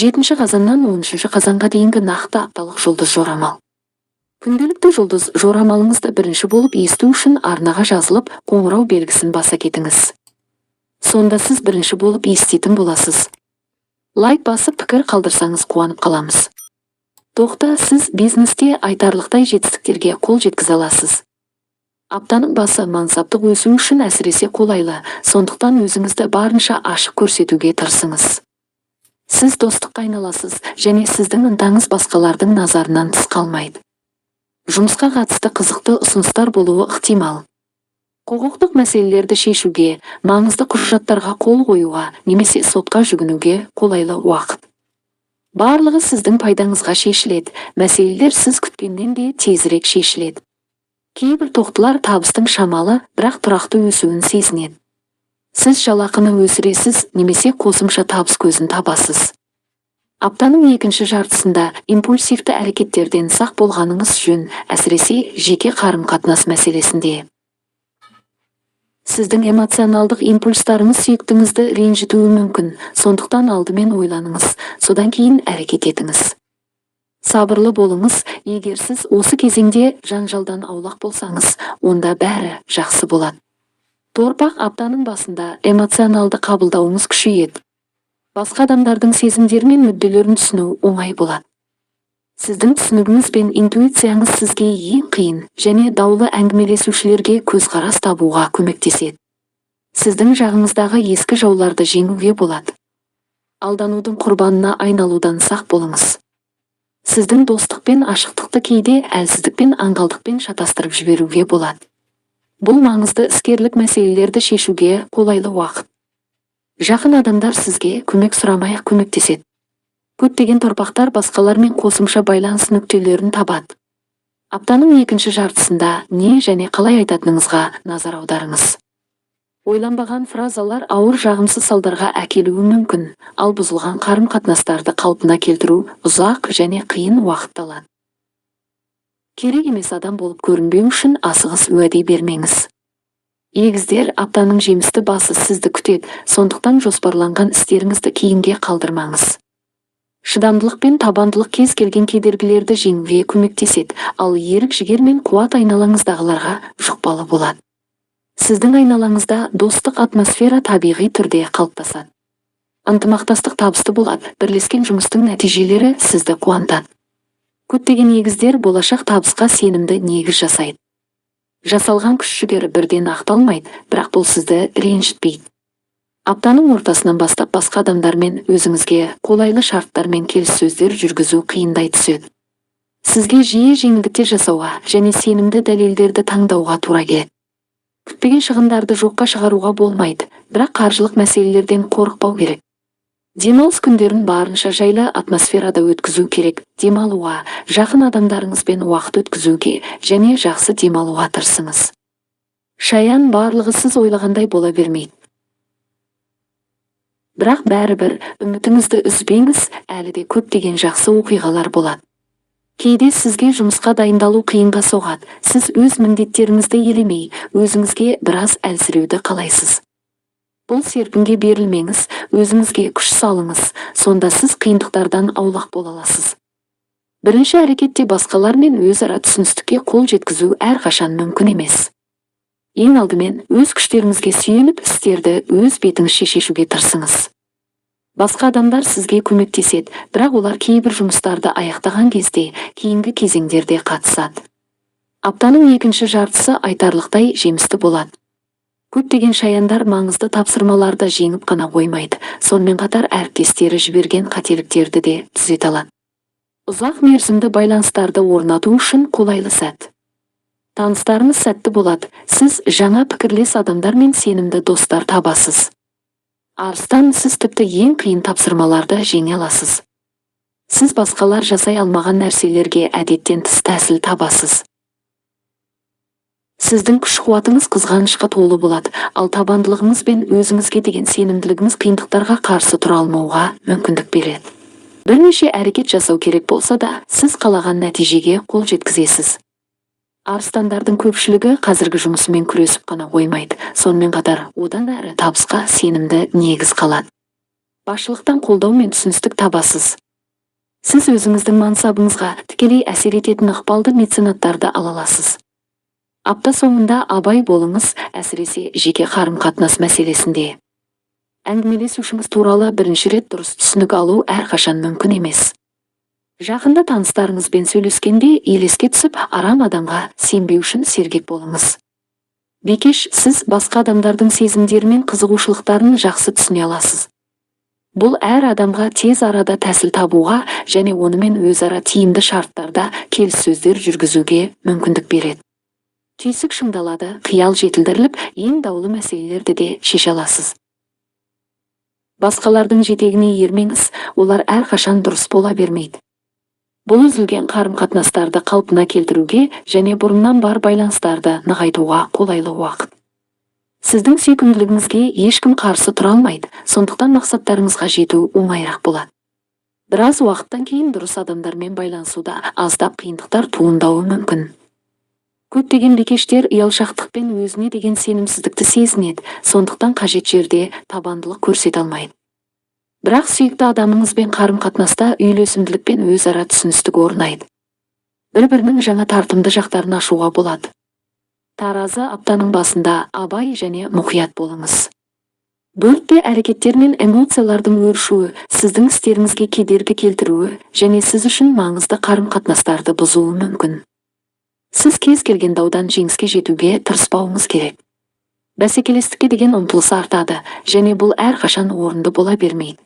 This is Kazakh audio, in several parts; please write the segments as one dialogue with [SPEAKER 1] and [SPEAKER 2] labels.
[SPEAKER 1] 7 қазаннан 13 қазанға дейінгі нақты апталық жұлдыз жорамал. Күнделікті жұлдыз жорамалыңызды бірінші болып есту үшін арнаға жазылып, қоңырау белгісін баса кетіңіз. Сонда сіз бірінші болып еститін боласыз. Лайк басып пікір қалдырсаңыз қуанып қаламыз. Тоқта, сіз бизнесте айтарлықтай жетістіктерге қол жеткізе аласыз. Аптаның басы мансаптық өсу үшін әсіресе қолайлы, сондықтан өзіңізді барынша ашық көрсетуге тырысыңыз. Сіз достыққа айналасыз, және сіздің ынтаңыз басқалардың назарынан тыс қалмайды. Жұмысқа қатысты қызықты ұсыныстар болуы ықтимал. Құқықтық мәселелерді шешуге, маңызды құжаттарға қол қоюға, немесе сотқа жүгінуге қолайлы уақыт. Барлығы сіздің пайдаңызға шешіледі, мәселелер сіз күткеннен де тезірек шешіледі. Кейбір тоқтылар табыстың шамалы, бірақ тұрақты өсуін сезінеді. Сіз жалақыны өсіресіз, немесе қосымша табыс көзін табасыз. Аптаның екінші жартысында импульсивті әрекеттерден сақ болғаныңыз жөн, әсіресе жеке қарым-қатынас мәселесінде. Сіздің эмоционалдық импульстарыңыз сүйіктіңізді ренжітуі мүмкін, сондықтан алдымен ойланыңыз, содан кейін әрекет етіңіз. Сабырлы болыңыз, егер сіз осы кезеңде жанжалдан аулақ болсаңыз, онда бәрі жақсы болады. Торпақ, аптаның басында эмоционалды қабылдауыңыз күшейеді. Басқа адамдардың сезімдері мен мүдделерін түсіну оңай болады. Сіздің түсінігіңіз бен интуицияңыз сізге ең қиын және даулы әңгімелесушілерге көзқарас табуға көмектеседі. Сіздің жағыңыздағы ескі жауларды жеңуге болады. Алданудың құрбанына айналудан сақ болыңыз. Сіздің достық пен ашықтықты кейде әлсіздік пен аңғалдықпен шатастырып жіберуге болады. Бұл маңызды іскерлік мәселелерді шешуге қолайлы уақыт. Жақын адамдар сізге көмек сұрамай-ақ көмектеседі. Көптеген торпақтар басқалармен қосымша байланыс нүктелерін табады. Аптаның екінші жартысында не және қалай айтатыныңызға назар аударыңыз. Ойланбаған фразалар ауыр жағымсыз салдарға әкелуі мүмкін, ал бұзылған қарым-қатынастарды қалпына келтіру ұзақ және қиын уақыт алады. Керек емес адам болып көрінбеу үшін асығыс уәде бермеңіз. Егіздер, аптаның жемісті басы сізді күтеді, сондықтан жоспарланған істеріңізді кейінге қалдырмаңыз. Шыдамдылық пен табандылық кез келген кедергілерді жеңуге көмектеседі, ал ерік-жігер мен қуат айналаңыздағыларға жұқпалы болады. Сіздің айналаңызда достық атмосфера табиғи түрде қалыптасады. Ынтымақтастық табысты болады, бірлескен жұмыстың нәтижелері сізді қуантады. Көптеген егіздер болашақ табысқа сенімді негіз жасайды. Жасалған күш-жігері бірден ақталмайды, бірақ бұл сізді ренжітпейді. Аптаның ортасынан бастап басқа адамдармен өзіңізге қолайлы шарттармен келіссөздер жүргізу қиындай түседі. Сізге жиі жеңілдіктер жасауға және сенімді дәлелдерді таңдауға тура келеді. Күтпеген шығындарды жоққа шығаруға болмайды, бірақ қаржылық мәселелерден қорықпау керек. Демалыс күндерін барынша жайлы атмосферада өткізу керек. Демалуға, жақын адамдарыңызбен уақыт өткізуге және жақсы демалуға тырысыңыз. Шаян, барлығы сіз ойлағандай бола бермейді. Бірақ бәрібір үмітіңізді үзбеңіз, әлі де көптеген жақсы оқиғалар болады. Кейде сізге жұмысқа дайындалу қиынға соғады. Сіз өз міндеттеріңізді елемей, өзіңізге біраз әлсіреуді қалайсыз. Бұл серпінге берілмеңіз, өзіңізге күш салыңыз, сонда сіз қиындықтардан аулақ бола аласыз. Бірінші әрекетте басқалармен өзара түсіністікке қол жеткізу әрқашан мүмкін емес. Ең алдымен өз күштеріңізге сүйеніп істерді өз бетіңізше шешуге тырысыңыз. Басқа адамдар сізге көмектеседі, бірақ олар кейбір жұмыстарды аяқтаған кезде кейінгі кезеңдерде қатысады. Аптаның екінші жартысы айтарлықтай жемісті болады. Көптеген шаяндар маңызды тапсырмаларды жеңіп қана қоймайды, сонымен қатар әріптестері жіберген қателіктерді де түзете алады. Ұзақ мерзімді байланыстарды орнату үшін қолайлы сәт. Таныстарыңыз сәтті болады, сіз жаңа пікірлес адамдар мен сенімді достар табасыз. Арыстан, сіз тіпті ең қиын тапсырмаларды жеңе аласыз. Сіз басқалар жасай алмаған нәрселерге әдеттен тыс тәсіл табасыз. Сіздің күш-қуатыңыз қызғанышқа толы болады, ал табандылығыңыз бен өзіңізге деген сенімділігіңіз қиындықтарға қарсы тұра алмауға мүмкіндік береді. Бірнеше әрекет жасау керек болса да, сіз қалаған нәтижеге қол жеткізесіз. Арыстандардың көпшілігі қазіргі жұмысымен күресіп қана қоймайды, сонымен қатар одан әрі табысқа сенімді негіз қалады. Басшылықтан қолдау мен түсіністік табасыз. Сіз өзіңіздің мансабыңызға тікелей әсер ететін ықпалды меценаттарды ала аласыз. Апта соңында абай болыңыз, әсіресе жеке қарым-қатынас мәселесінде. Әңгімелесушіңіз туралы бірінші рет дұрыс түсінік алу әрқашан мүмкін емес. Жақында таныстарыңызбен сөйлескенде елеске түсіп, арам адамға сенбеу үшін сергек болыңыз. Бикеш, сіз басқа адамдардың сезімдері мен қызығушылықтарын жақсы түсіне аласыз. Бұл әр адамға тез арада тәсіл табуға және онымен өзара тиімді шарттарда келіссөздер жүргізуге мүмкіндік береді. Түйсік шыңдалады, қиял жетілдіріліп, ең даулы мәселелерді де шеше аласыз. Басқалардың жетегіне ермеңіз, олар әрқашан дұрыс бола бермейді. Бұл үзілген қарым-қатынастарды қалпына келтіруге және бұрыннан бар байланыстарды нығайтуға қолайлы уақыт. Сіздің сүйкімділігіңізге ешкім қарсы тұра алмайды, сондықтан мақсаттарыңызға жету оңайырақ болады. Біраз уақыттан кейін дұрыс адамдармен байланысуда аздап қиындықтар туындауы мүмкін. Көптеген бикештер ұялшақтықпен өзіне деген сенімсіздікті сезінеді, сондықтан қажет жерде табандылық көрсете алмайды. Бірақ сүйікті адамыңызбен қарым-қатынаста үйлесімділік пен өзара түсіністік орнайды. Бір-бірінің жаңа тартымды жақтарын ашуға болады. Таразы, аптаның басында абай және мұқият болыңыз. Бөртпе әрекеттер мен эмоциялардың өршуі сіздің істеріңізге кедергі келтіруі және сіз үшін маңызды қарым-қатынастарды бұзуы мүмкін. Сіз кез келген даудан жеңіске жетуге тырыспауыңыз керек. Бәсекелестікке деген ұмтылыс артады және бұл әрқашан орынды бола бермейді.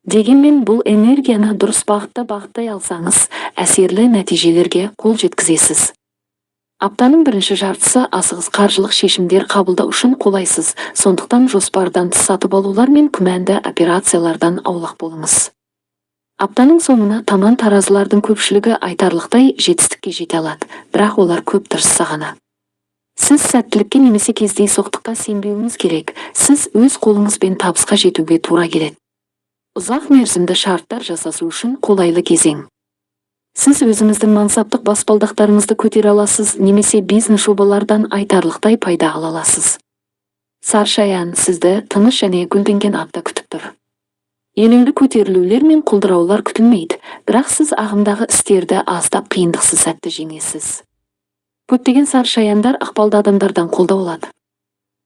[SPEAKER 1] Дегенмен бұл энергияны дұрыс бағытта бағыттай алсаңыз, әсерлі нәтижелерге қол жеткізесіз. Аптаның бірінші жартысы асығыс қаржылық шешімдер қабылдау үшін қолайсыз, сондықтан жоспардан тыс сатып алулар мен күмәнді операциялардан аулақ болыңыз. Аптаның соңына таман таразылардың көпшілігі айтарлықтай жетістікке жете алады, бірақ олар көп тырысса ғана. Сіз сәттілікке немесе кездейсоқтыққа сенбеуіңіз керек, сіз өз қолыңызбен табысқа жетуге тура келеді. Ұзақ мерзімді шарттар жасасу үшін қолайлы кезең. Сіз өзіңіздің мансаптық баспалдақтарыңызды көтере аласыз, немесе бизнес жобалардан айтарлықтай пайда ала аласыз. Саршаян, сізді тыныш және гүлденген апта күтіп тұр. Елеулі көтерілулер мен құлдыраулар күтілмейді, бірақ сіз ағымдағы істерді аздап қиындықсыз сәтті жеңесіз. Көптеген саршаяндар ықпалды адамдардан қолдау алады.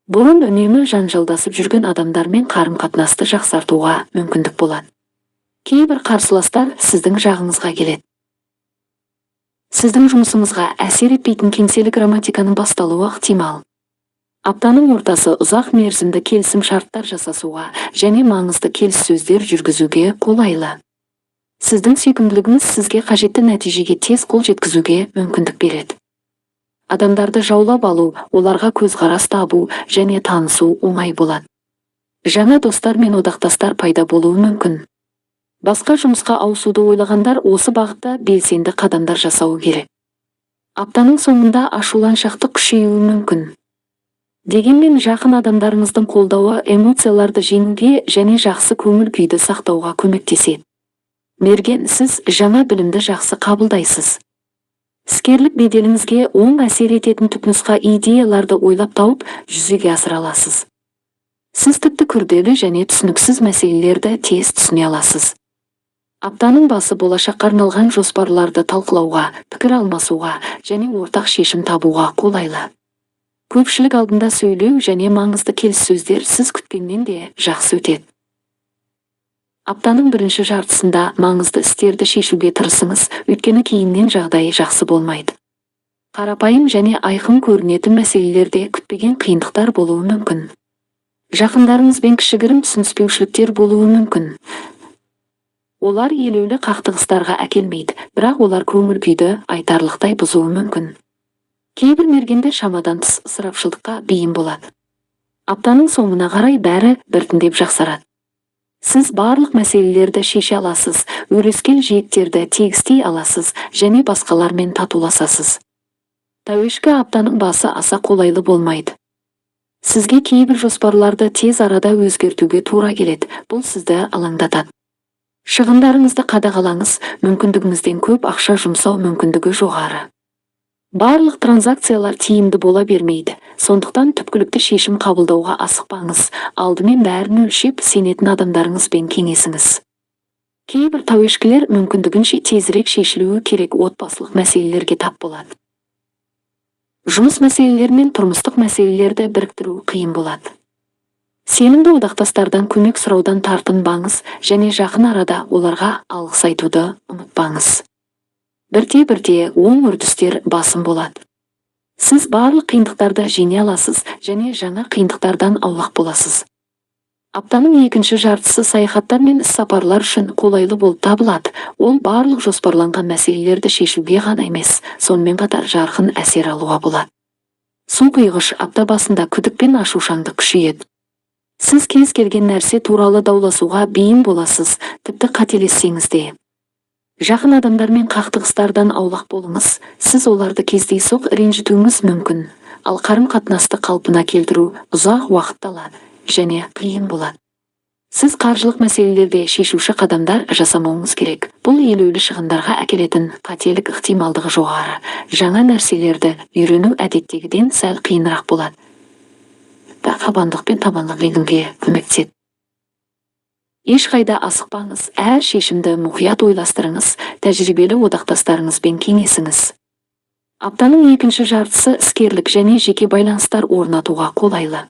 [SPEAKER 1] Бұрын үнемі жанжалдасып жүрген адамдармен қарым-қатынасты жақсартуға мүмкіндік болады. Кейбір қарсыластар сіздің жағыңызға келеді. Сіздің жұмысыңызға әсер етпейтін кеңселі грамматиканың басталуы ықтимал. Аптаның ортасы ұзақ мерзімді келісім шарттар жасасуға және маңызды келіссөздер жүргізуге қолайлы. Сіздің сүйкімділігіңіз сізге қажетті нәтижеге тез қол жеткізуге мүмкіндік береді. Адамдарды жаулап алу, оларға көзқарас табу және танысу оңай болады. Жаңа достар мен одақтастар пайда болуы мүмкін. Басқа жұмысқа ауысуды ойлағандар осы бағытта белсенді қадамдар жасауы керек. Аптаның соңында ашуланшақтық күшеюі мүмкін. Дегенмен жақын адамдарыңыздың қолдауы эмоцияларды жеңуге және жақсы көңіл күйді сақтауға көмектеседі. Мерген, сіз жаңа білімді жақсы қабылдайсыз. Іскерлік беделіңізге оң әсер ететін түпнұсқа идеяларды ойлап тауып, жүзеге асыра аласыз. Сіз тіпті күрделі және түсініксіз мәселелерді тез түсіне аласыз. Аптаның басы болашаққа арналған жоспарларды талқылауға, пікір алмасуға және ортақ шешім табуға қолайлы. Көпшілік алдында сөйлеу және маңызды келіссөздер сіз күткеннен де жақсы өтеді. Аптаның бірінші жартысында маңызды істерді шешуге тырысыңыз, өйткені кейіннен жағдайы жақсы болмайды. Қарапайым және айқын көрінетін мәселелерде күтпеген қиындықтар болуы мүмкін. Жақындарыңызбен кішігірім түсініспеушіліктер болуы мүмкін. Олар елеулі қақтығыстарға әкелмейді, бірақ олар көңіл күйді айтарлықтай бұзуы мүмкін. Кейбір мергендер шамадан тыс ысырапшылдыққа бейім болады. Аптаның соңына қарай бәрі біртіндеп жақсарады. Сіз барлық мәселелерді шеше аласыз, өрескел жиектерді тегістей аласыз және басқалармен татуласасыз. Тәуешкі аптаның басы аса қолайлы болмайды. Сізге кейбір жоспарларды тез арада өзгертуге тура келеді, бұл сізді алаңдатады. Шығындарыңызды қадағалаңыз, мүмкіндігіңізден көп ақша жұмсау мүмкіндігі жоғары. Барлық транзакциялар тиімді бола бермейді, Сондықтан түпкілікті шешім қабылдауға асықпаңыз. Алдымен бәрін өлшеп, сенетін адамдарыңызбен кеңесіңіз. Кейбір тауешкілер мүмкіндігінше тезірек шешілуі керек отбасылық мәселелерге тап болады. Жұмыс мәселелері мен тұрмыстық мәселелерді біріктіру қиын болады. Сенімді одақтастардан көмек сұраудан тартынбаңыз және жақын арада оларға алғыс айтуды ұмытпаңыз. Бірте-бірте оң үрдістер басым болады. Сіз барлық қиындықтарды жеңе аласыз және жаңа қиындықтардан аулақ боласыз. Аптаның екінші жартысы саяхаттар мен іс-сапарлар үшін қолайлы болып табылады. Ол барлық жоспарланған мәселелерді шешуге ғана емес, сонымен қатар жарқын әсер алуға болады. Су құйғыш апта басында күдік пен ашушаңдық күшейеді. Сіз кез келген нәрсе туралы дауласуға бейім боласыз, тіпті қателессеңіз де. Жақын адамдармен қақтығыстардан аулақ болыңыз. Сіз оларды кездейсоқ ренжітуіңіз мүмкін, ал қарым-қатынасты қалпына келтіру ұзақ уақыт алады және қиын болады. Сіз қаржылық мәселелерде шешуші қадамдар жасамауыңыз керек. Бұл елеулі шығындарға әкелетін қателік ықтималдығы жоғары. Жаңа нәрселерді үйрену әдеттегіден сәл қиынырақ болады. Қабандық пен табандық еңбекке көмектеседі. Ешқайда асықпаңыз, әр шешімді мұқият ойластырыңыз, тәжірибелі одақтастарыңызбен кеңесіңіз. Аптаның екінші жартысы іскерлік және жеке байланыстар орнатуға қолайлы.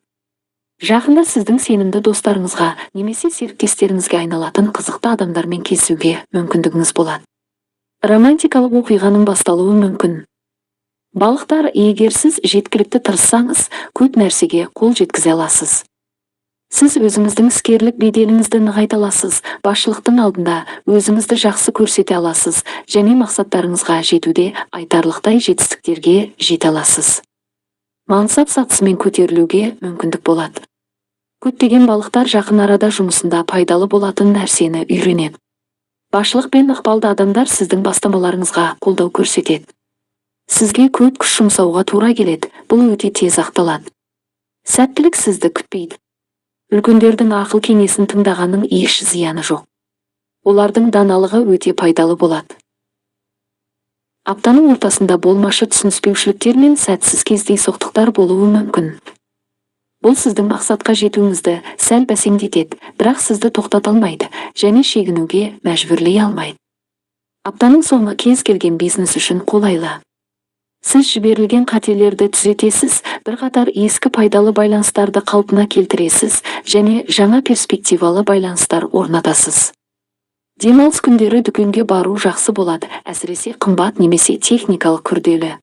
[SPEAKER 1] Жақында сіздің сенімді достарыңызға немесе серіктестеріңізге айналатын қызықты адамдармен кездесуге мүмкіндігіңіз болады. Романтикалық оқиғаның басталуы мүмкін. Балықтар, егер сіз жеткілікті тырыссаңыз, көп нәрсеге қол жеткізе аласыз. Сіз өзіңіздің іскерлік беделіңізді нығайта аласыз, басшылықтың алдында өзіңізді жақсы көрсете аласыз және мақсаттарыңызға жетуде айтарлықтай жетістіктерге жете аласыз. Мансап сатысымен көтерілуге мүмкіндік болады. Көптеген балықтар жақын арада жұмысында пайдалы болатын нәрсені үйренеді. Басшылық пен ықпалды адамдар сіздің бастамаларыңызға қолдау көрсетеді. Сізге көп күш жұмсауға тура келеді, бұл өте тез ақталады. Сәттілік сізді күтпейді. Үлкендердің ақыл кеңесін тыңдағанның еш зияны жоқ. Олардың даналығы өте пайдалы болады. Аптаның ортасында болмашы түсініспеушіліктер мен сәтсіз кездейсоқтықтар болуы мүмкін. Бұл сіздің мақсатқа жетуіңізді сәл бәсеңдетеді, бірақ сізді тоқтата алмайды және шегінуге мәжбүрлей алмайды. Аптаның соңы кез келген бизнес үшін қолайлы. Сіз жіберілген қателерді түзетесіз, бірқатар ескі пайдалы байланыстарды қалпына келтіресіз және жаңа перспективалы байланыстар орнатасыз. Демалыс күндері дүкенге бару жақсы болады, әсіресе қымбат немесе техникалық күрделі